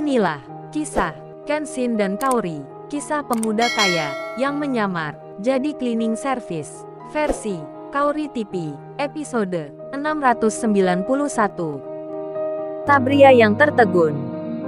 Inilah kisah Kenshin dan Kaori, kisah pemuda kaya yang menyamar jadi cleaning service versi Kaori TV, episode 691. Sabria yang tertegun,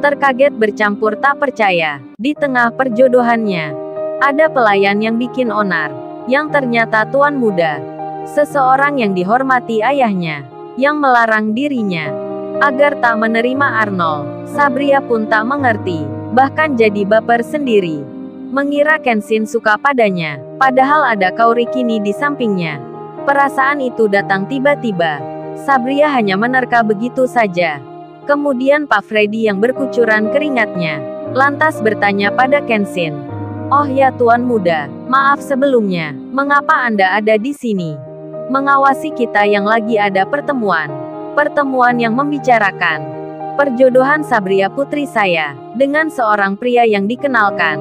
terkaget bercampur tak percaya. Di tengah perjodohannya, ada pelayan yang bikin onar, yang ternyata tuan muda, seseorang yang dihormati ayahnya, yang melarang dirinya agar tak menerima Arnold. Sabria pun tak mengerti, bahkan jadi baper sendiri. Mengira Kenshin suka padanya, padahal ada Kaori kini di sampingnya. Perasaan itu datang tiba-tiba. Sabria hanya menerka begitu saja. Kemudian Pak Freddy yang berkucuran keringatnya, lantas bertanya pada Kenshin. "Oh ya tuan muda, maaf sebelumnya, mengapa Anda ada di sini? Mengawasi kita yang lagi ada pertemuan yang membicarakan perjodohan Sabria putri saya dengan seorang pria yang dikenalkan.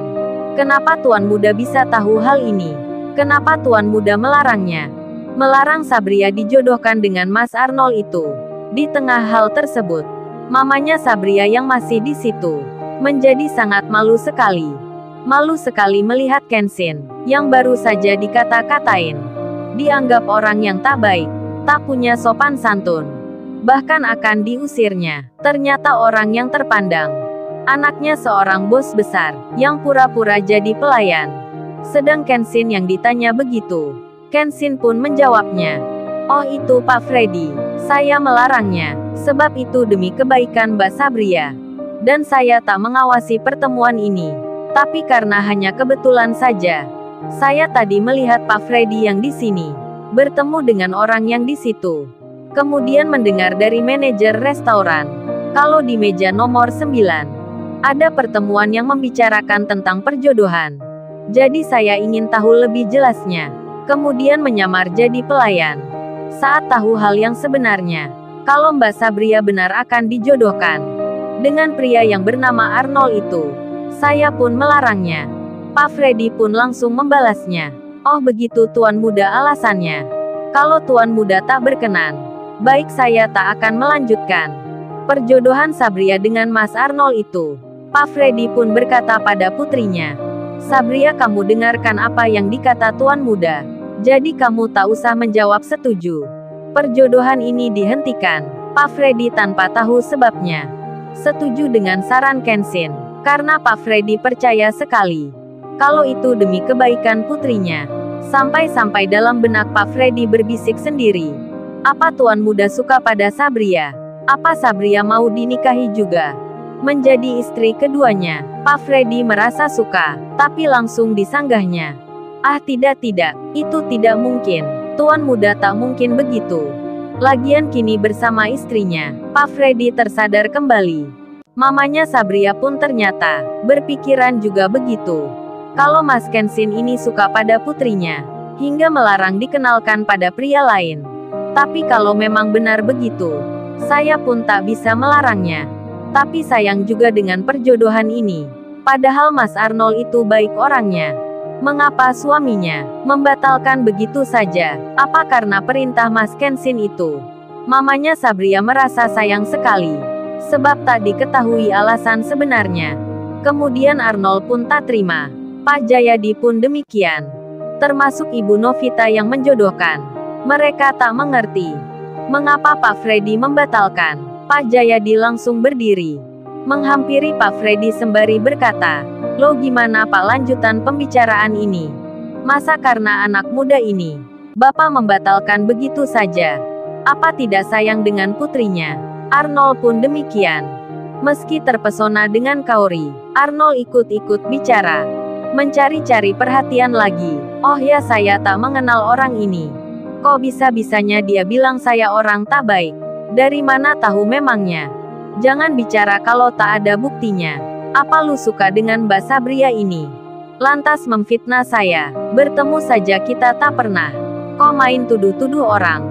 Kenapa tuan muda bisa tahu hal ini? Kenapa tuan muda melarangnya? Melarang Sabria dijodohkan dengan Mas Arnold itu?" Di tengah hal tersebut, mamanya Sabria yang masih di situ menjadi sangat malu sekali. Malu sekali melihat Kenshin yang baru saja dikata-katain, dianggap orang yang tak baik, tak punya sopan santun, bahkan akan diusirnya. Ternyata orang yang terpandang, anaknya seorang bos besar, yang pura-pura jadi pelayan. Sedang Kenshin yang ditanya begitu, Kenshin pun menjawabnya, "Oh itu Pak Freddy, saya melarangnya, sebab itu demi kebaikan Mbak Sabria. Dan saya tak mengawasi pertemuan ini, tapi karena hanya kebetulan saja, saya tadi melihat Pak Freddy yang di sini, bertemu dengan orang yang di situ. Kemudian mendengar dari manajer restoran, kalau di meja nomor 9, ada pertemuan yang membicarakan tentang perjodohan. Jadi saya ingin tahu lebih jelasnya. Kemudian menyamar jadi pelayan. Saat tahu hal yang sebenarnya, kalau Mbak Sabria benar akan dijodohkan dengan pria yang bernama Arnold itu, saya pun melarangnya." Pak Freddy pun langsung membalasnya, "Oh begitu tuan muda alasannya. Kalau tuan muda tak berkenan, baik saya tak akan melanjutkan perjodohan Sabria dengan Mas Arnold itu." Pak Freddy pun berkata pada putrinya, "Sabria kamu dengarkan apa yang dikata tuan muda. Jadi kamu tak usah menjawab setuju. Perjodohan ini dihentikan." Pak Freddy tanpa tahu sebabnya setuju dengan saran Kenshin, karena Pak Freddy percaya sekali kalau itu demi kebaikan putrinya. Sampai-sampai dalam benak Pak Freddy berbisik sendiri, "Apa tuan muda suka pada Sabria? Apa Sabria mau dinikahi juga menjadi istri keduanya?" Pak Freddy merasa suka, tapi langsung disanggahnya. "Ah tidak, itu tidak mungkin. Tuan muda tak mungkin begitu. Lagian kini bersama istrinya." Pak Freddy tersadar kembali. Mamanya Sabria pun ternyata berpikiran juga begitu. Kalau Mas Kenshin ini suka pada putrinya, hingga melarang dikenalkan pada pria lain. Tapi kalau memang benar begitu, saya pun tak bisa melarangnya. Tapi sayang juga dengan perjodohan ini. Padahal Mas Arnold itu baik orangnya. Mengapa suaminya membatalkan begitu saja? Apa karena perintah Mas Kenshin itu?" Mamanya Sabria merasa sayang sekali, sebab tak diketahui alasan sebenarnya. Kemudian Arnold pun tak terima. Pak Jayadi pun demikian. Termasuk Ibu Novita yang menjodohkan. Mereka tak mengerti mengapa Pak Freddy membatalkan. Pak Jayadi langsung berdiri, menghampiri Pak Freddy sembari berkata, "Loh gimana Pak lanjutan pembicaraan ini? Masa karena anak muda ini, Bapak membatalkan begitu saja? Apa tidak sayang dengan putrinya?" Arnold pun demikian. Meski terpesona dengan Kaori, Arnold ikut-ikut bicara, mencari-cari perhatian lagi. "Oh ya saya tak mengenal orang ini. Kok bisa-bisanya dia bilang saya orang tak baik? Dari mana tahu memangnya? Jangan bicara kalau tak ada buktinya. Apa lu suka dengan Mbak Sabria ini? Lantas memfitnah saya. Bertemu saja kita tak pernah. Kok main tuduh-tuduh orang?"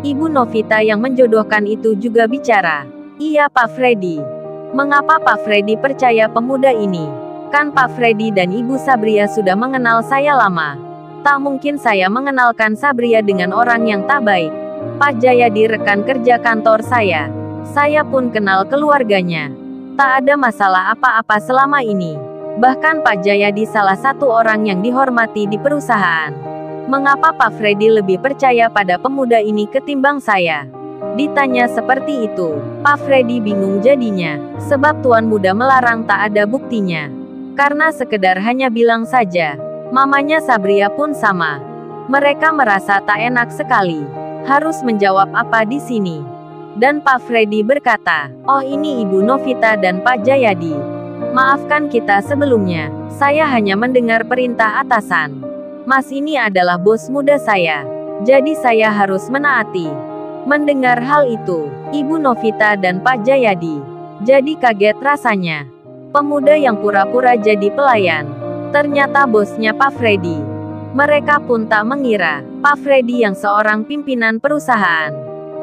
Ibu Novita yang menjodohkan itu juga bicara. "Iya Pak Freddy. Mengapa Pak Freddy percaya pemuda ini? Kan Pak Freddy dan Ibu Sabria sudah mengenal saya lama. Tak mungkin saya mengenalkan Sabria dengan orang yang tak baik. Pak Jayadi rekan kerja kantor saya. Saya pun kenal keluarganya. Tak ada masalah apa-apa selama ini. Bahkan Pak Jayadi salah satu orang yang dihormati di perusahaan. Mengapa Pak Freddy lebih percaya pada pemuda ini ketimbang saya? Ditanya seperti itu, Pak Freddy bingung jadinya, sebab tuan muda melarang tak ada buktinya. Karena sekedar hanya bilang saja. Mamanya Sabria pun sama. Mereka merasa tak enak sekali. Harus menjawab apa di sini. Dan Pak Freddy berkata, "Oh, ini Ibu Novita dan Pak Jayadi. Maafkan kita sebelumnya. Saya hanya mendengar perintah atasan. Mas ini adalah bos muda saya. Jadi saya harus menaati." Mendengar hal itu, Ibu Novita dan Pak Jayadi jadi kaget rasanya. Pemuda yang pura-pura jadi pelayan, ternyata bosnya Pak Freddy. Mereka pun tak mengira, Pak Freddy yang seorang pimpinan perusahaan,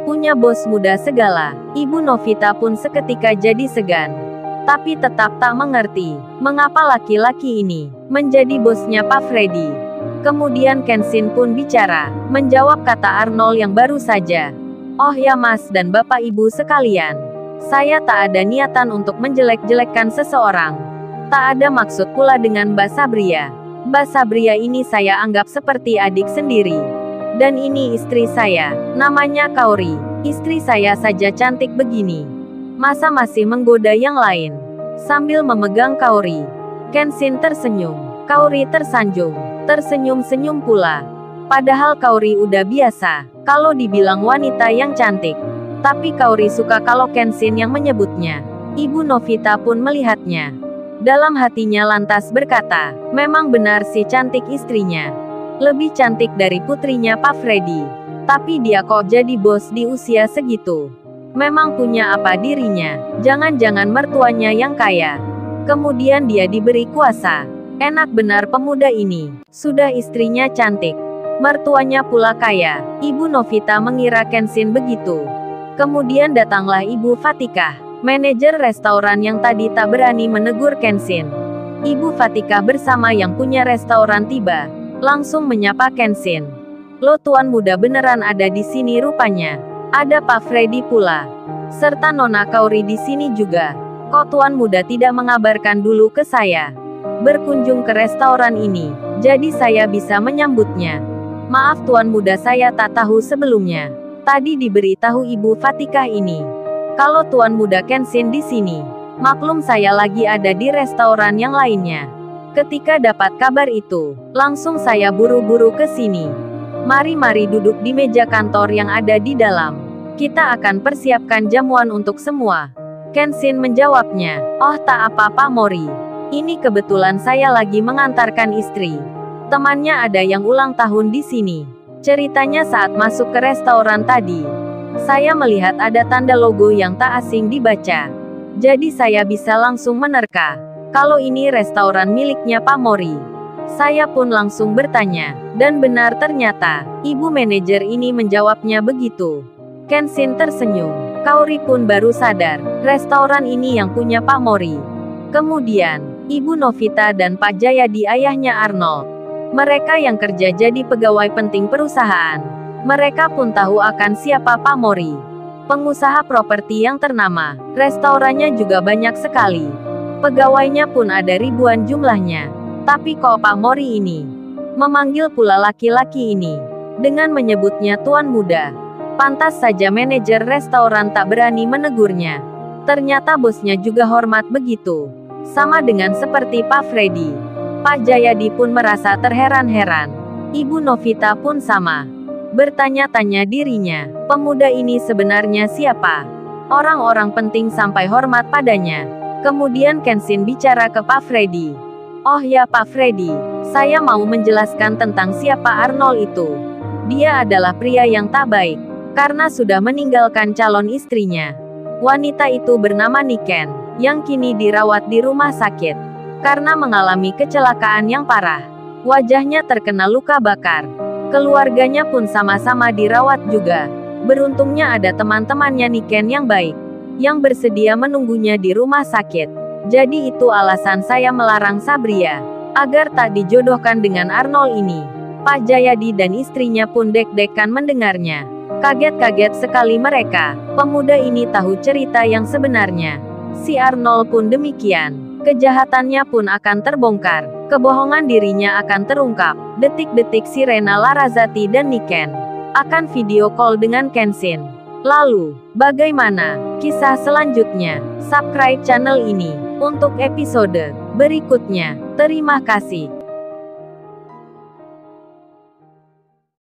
punya bos muda segala. Ibu Novita pun seketika jadi segan. Tapi tetap tak mengerti, mengapa laki-laki ini menjadi bosnya Pak Freddy. Kemudian Kenshin pun bicara, menjawab kata Arnold yang baru saja. "Oh ya Mas dan Bapak Ibu sekalian. Saya tak ada niatan untuk menjelek-jelekkan seseorang. Tak ada maksud pula dengan Mbak Sabria. Mbak Sabria ini saya anggap seperti adik sendiri. Dan ini istri saya, namanya Kaori. Istri saya saja cantik begini. Masa masih menggoda yang lain?" Sambil memegang Kaori, Kenshin tersenyum. Kaori tersanjung, tersenyum-senyum pula. Padahal Kaori udah biasa kalau dibilang wanita yang cantik. Tapi Kaori suka kalau Kenshin yang menyebutnya. Ibu Novita pun melihatnya. Dalam hatinya lantas berkata, memang benar si cantik istrinya. Lebih cantik dari putrinya Pak Freddy. Tapi dia kok jadi bos di usia segitu. Memang punya apa dirinya? Jangan-jangan mertuanya yang kaya. Kemudian dia diberi kuasa. Enak benar pemuda ini. Sudah istrinya cantik. Mertuanya pula kaya. Ibu Novita mengira Kenshin begitu. Kemudian datanglah Ibu Fatikah, manajer restoran yang tadi tak berani menegur Kenshin. Ibu Fatikah bersama yang punya restoran tiba. Langsung menyapa Kenshin. "Lo tuan muda beneran ada di sini rupanya. Ada Pak Freddy pula. Serta Nona Kaori di sini juga. Kok tuan muda tidak mengabarkan dulu ke saya? Berkunjung ke restoran ini, jadi saya bisa menyambutnya. Maaf tuan muda saya tak tahu sebelumnya. Tadi diberi tahu Ibu Fatikah ini. Kalau tuan muda Kenshin di sini, maklum saya lagi ada di restoran yang lainnya. Ketika dapat kabar itu, langsung saya buru-buru ke sini. Mari duduk di meja kantor yang ada di dalam. Kita akan persiapkan jamuan untuk semua." Kenshin menjawabnya, "Oh tak apa-apa Mori. Ini kebetulan saya lagi mengantarkan istri. Temannya ada yang ulang tahun di sini." Ceritanya saat masuk ke restoran tadi, saya melihat ada tanda logo yang tak asing dibaca. Jadi saya bisa langsung menerka kalau ini restoran miliknya Pak Mori. Saya pun langsung bertanya, dan benar ternyata, ibu manajer ini menjawabnya begitu. Kenshin tersenyum. Kaori pun baru sadar, restoran ini yang punya Pak Mori. Kemudian, Ibu Novita dan Pak Jayadi ayahnya Arnold. Mereka yang kerja jadi pegawai penting perusahaan. Mereka pun tahu akan siapa Pak Mori. Pengusaha properti yang ternama. Restorannya juga banyak sekali. Pegawainya pun ada ribuan jumlahnya. Tapi kok Pak Mori ini memanggil pula laki-laki ini dengan menyebutnya tuan muda. Pantas saja manajer restoran tak berani menegurnya. Ternyata bosnya juga hormat begitu. Sama dengan seperti Pak Freddy. Pak Jayadi pun merasa terheran-heran. Ibu Novita pun sama. Bertanya-tanya dirinya, pemuda ini sebenarnya siapa? Orang-orang penting sampai hormat padanya. Kemudian Kenshin bicara ke Pak Freddy. "Oh ya Pak Freddy, saya mau menjelaskan tentang siapa Arnold itu. Dia adalah pria yang tak baik, karena sudah meninggalkan calon istrinya. Wanita itu bernama Niken, yang kini dirawat di rumah sakit. Karena mengalami kecelakaan yang parah. Wajahnya terkena luka bakar. Keluarganya pun sama-sama dirawat juga. Beruntungnya ada teman-temannya Niken yang baik, yang bersedia menunggunya di rumah sakit. Jadi itu alasan saya melarang Sabria, agar tak dijodohkan dengan Arnold ini." Pak Jayadi dan istrinya pun deg-degan mendengarnya. Kaget-kaget sekali mereka. Pemuda ini tahu cerita yang sebenarnya. Si Arnold pun demikian. Kejahatannya pun akan terbongkar. Kebohongan dirinya akan terungkap. Detik-detik si Rena Larrazati dan Niken akan video call dengan Kenshin. Lalu, bagaimana kisah selanjutnya? Subscribe channel ini untuk episode berikutnya. Terima kasih.